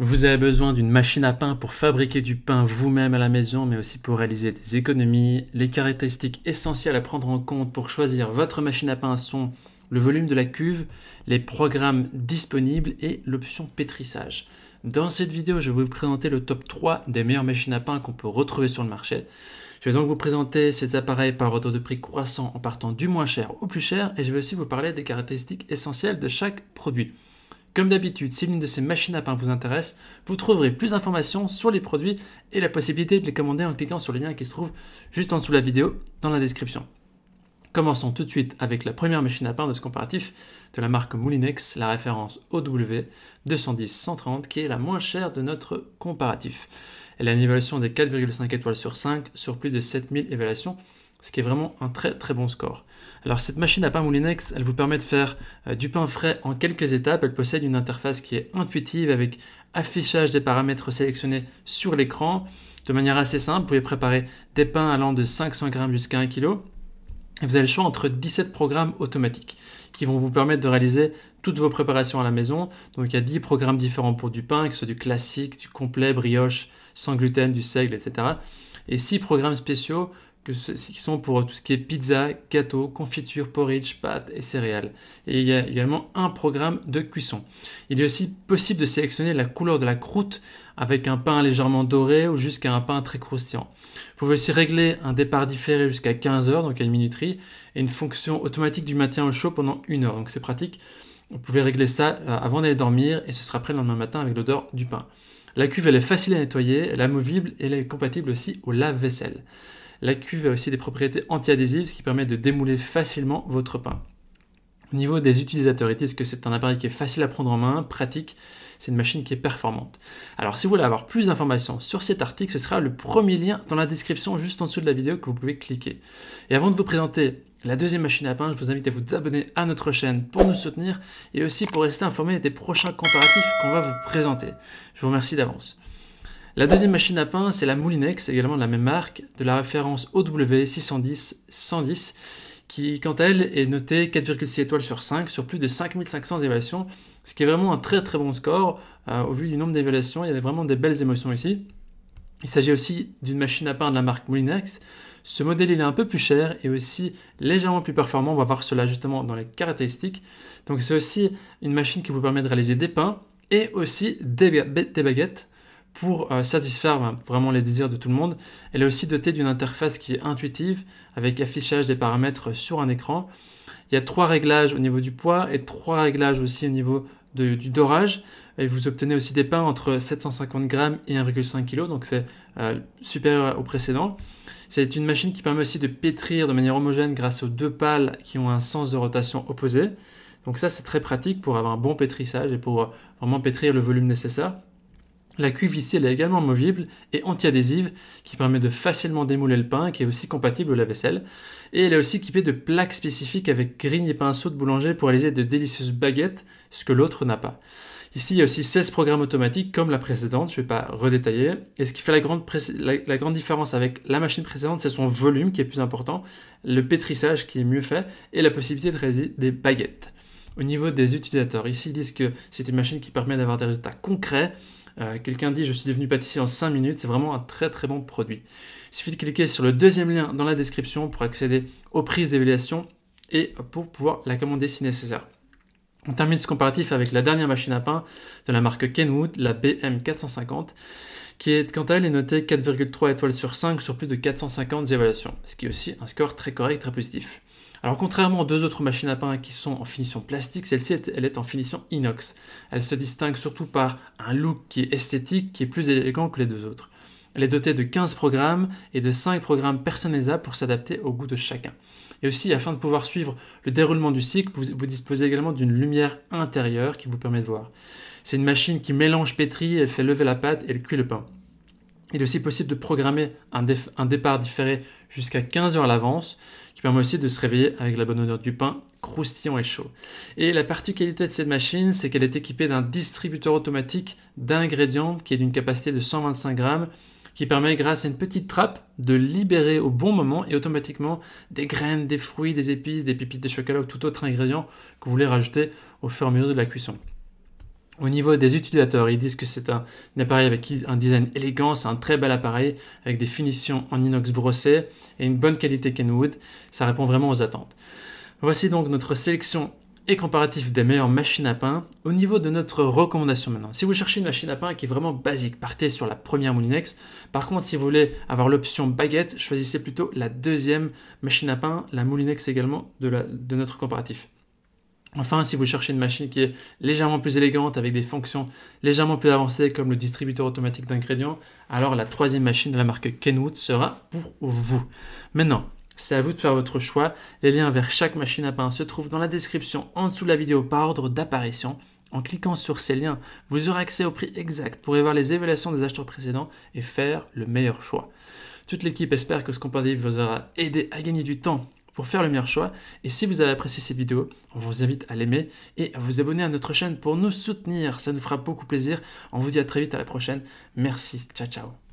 Vous avez besoin d'une machine à pain pour fabriquer du pain vous-même à la maison, mais aussi pour réaliser des économies. Les caractéristiques essentielles à prendre en compte pour choisir votre machine à pain sont le volume de la cuve, les programmes disponibles et l'option pétrissage. Dans cette vidéo, je vais vous présenter le top 3 des meilleures machines à pain qu'on peut retrouver sur le marché. Je vais donc vous présenter ces appareils par ordre de prix croissant en partant du moins cher au plus cher, et je vais aussi vous parler des caractéristiques essentielles de chaque produit. Comme d'habitude, si l'une de ces machines à pain vous intéresse, vous trouverez plus d'informations sur les produits et la possibilité de les commander en cliquant sur le lien qui se trouve juste en dessous de la vidéo dans la description. Commençons tout de suite avec la première machine à pain de ce comparatif de la marque Moulinex, la référence OW 210-130 qui est la moins chère de notre comparatif. Elle a une évaluation des 4,5 étoiles sur 5 sur plus de 7000 évaluations, ce qui est vraiment un très très bon score. Alors cette machine à pain Moulinex, elle vous permet de faire du pain frais en quelques étapes. Elle possède une interface qui est intuitive avec affichage des paramètres sélectionnés sur l'écran. De manière assez simple, vous pouvez préparer des pains allant de 500 g jusqu'à 1 kg. Et vous avez le choix entre 17 programmes automatiques qui vont vous permettre de réaliser toutes vos préparations à la maison. Donc il y a 10 programmes différents pour du pain, que ce soit du classique, du complet, brioche, sans gluten, du seigle, etc. Et 6 programmes spéciaux qui sont pour tout ce qui est pizza, gâteau, confiture, porridge, pâtes et céréales. Et il y a également un programme de cuisson. Il est aussi possible de sélectionner la couleur de la croûte avec un pain légèrement doré ou jusqu'à un pain très croustillant. Vous pouvez aussi régler un départ différé jusqu'à 15 heures, donc à une minuterie, et une fonction automatique du maintien au chaud pendant 1 heure. Donc c'est pratique. Vous pouvez régler ça avant d'aller dormir et ce sera prêt le lendemain matin avec l'odeur du pain. La cuve elle est facile à nettoyer, elle est amovible et elle est compatible aussi au lave-vaisselle. La cuve a aussi des propriétés anti-adhésives, ce qui permet de démouler facilement votre pain. Au niveau des utilisateurs, ils disent que c'est un appareil qui est facile à prendre en main, pratique, c'est une machine qui est performante. Alors si vous voulez avoir plus d'informations sur cet article, ce sera le premier lien dans la description juste en dessous de la vidéo que vous pouvez cliquer. Et avant de vous présenter la deuxième machine à pain, je vous invite à vous abonner à notre chaîne pour nous soutenir et aussi pour rester informé des prochains comparatifs qu'on va vous présenter. Je vous remercie d'avance. La deuxième machine à pain, c'est la Moulinex, également de la même marque, de la référence OW 610-110, qui, quant à elle, est notée 4,6 étoiles sur 5 sur plus de 5500 évaluations, ce qui est vraiment un très très bon score. Au vu du nombre d'évaluations, il y a vraiment des belles émotions ici. Il s'agit aussi d'une machine à pain de la marque Moulinex. Ce modèle il est un peu plus cher et aussi légèrement plus performant. On va voir cela justement dans les caractéristiques. Donc c'est aussi une machine qui vous permet de réaliser des pains et aussi des baguettes pour satisfaire vraiment les désirs de tout le monde. Elle est aussi dotée d'une interface qui est intuitive avec affichage des paramètres sur un écran. Il y a 3 réglages au niveau du poids et 3 réglages aussi au niveau du dorage. Et vous obtenez aussi des pains entre 750 g et 1,5 kg, donc c'est supérieur au précédent. C'est une machine qui permet aussi de pétrir de manière homogène grâce aux 2 pales qui ont un sens de rotation opposé. Donc ça c'est très pratique pour avoir un bon pétrissage et pour vraiment pétrir le volume nécessaire. La cuve ici elle est également amovible et anti-adhésive qui permet de facilement démouler le pain, qui est aussi compatible au lave-vaisselle. Et elle est aussi équipée de plaques spécifiques avec grille et pinceau de boulanger pour réaliser de délicieuses baguettes, ce que l'autre n'a pas. Ici il y a aussi 16 programmes automatiques comme la précédente, je ne vais pas redétailler. Et ce qui fait la grande différence avec la machine précédente, c'est son volume qui est plus important, le pétrissage qui est mieux fait et la possibilité de réaliser des baguettes. Au niveau des utilisateurs, ici ils disent que c'est une machine qui permet d'avoir des résultats concrets. Quelqu'un dit je suis devenu pâtissier en 5 minutes, c'est vraiment un très très bon produit. Il suffit de cliquer sur le deuxième lien dans la description pour accéder aux prises d'évaluation et pour pouvoir la commander si nécessaire. On termine ce comparatif avec la dernière machine à pain de la marque Kenwood, la BM450, qui est quant à elle est notée 4,3 étoiles sur 5 sur plus de 450 évaluations, ce qui est aussi un score très correct, très positif. Alors contrairement aux 2 autres machines à pain qui sont en finition plastique, celle-ci elle est en finition inox. Elle se distingue surtout par un look qui est esthétique, qui est plus élégant que les 2 autres. Elle est dotée de 15 programmes et de 5 programmes personnalisables pour s'adapter au goût de chacun. Et aussi, afin de pouvoir suivre le déroulement du cycle, vous disposez également d'une lumière intérieure qui vous permet de voir. C'est une machine qui mélange pétri, elle fait lever la pâte et elle cuit le pain. Il est aussi possible de programmer un départ différé jusqu'à 15 heures à l'avance, qui permet aussi de se réveiller avec la bonne odeur du pain, croustillant et chaud. Et la particularité de cette machine, c'est qu'elle est équipée d'un distributeur automatique d'ingrédients qui est d'une capacité de 125 grammes, qui permet, grâce à une petite trappe, de libérer au bon moment et automatiquement des graines, des fruits, des épices, des pépites de chocolat ou tout autre ingrédient que vous voulez rajouter au fur et à mesure de la cuisson. Au niveau des utilisateurs, ils disent que c'est un appareil avec un design élégant, c'est un très bel appareil avec des finitions en inox brossé et une bonne qualité Kenwood. Ça répond vraiment aux attentes. Voici donc notre sélection et comparatif des meilleures machines à pain. Au niveau de notre recommandation maintenant, si vous cherchez une machine à pain qui est vraiment basique, partez sur la première Moulinex. Par contre, si vous voulez avoir l'option baguette, choisissez plutôt la deuxième machine à pain, la Moulinex également de notre comparatif. Enfin, si vous cherchez une machine qui est légèrement plus élégante avec des fonctions légèrement plus avancées comme le distributeur automatique d'ingrédients, alors la troisième machine de la marque Kenwood sera pour vous. Maintenant, c'est à vous de faire votre choix. Les liens vers chaque machine à pain se trouvent dans la description en dessous de la vidéo par ordre d'apparition. En cliquant sur ces liens, vous aurez accès au prix exact pour y voir les évaluations des acheteurs précédents et faire le meilleur choix. Toute l'équipe espère que ce comparatif vous aura aidé à gagner du temps pour faire le meilleur choix. Et si vous avez apprécié cette vidéo, on vous invite à l'aimer et à vous abonner à notre chaîne pour nous soutenir. Ça nous fera beaucoup plaisir. On vous dit à très vite, à la prochaine. Merci. Ciao, ciao.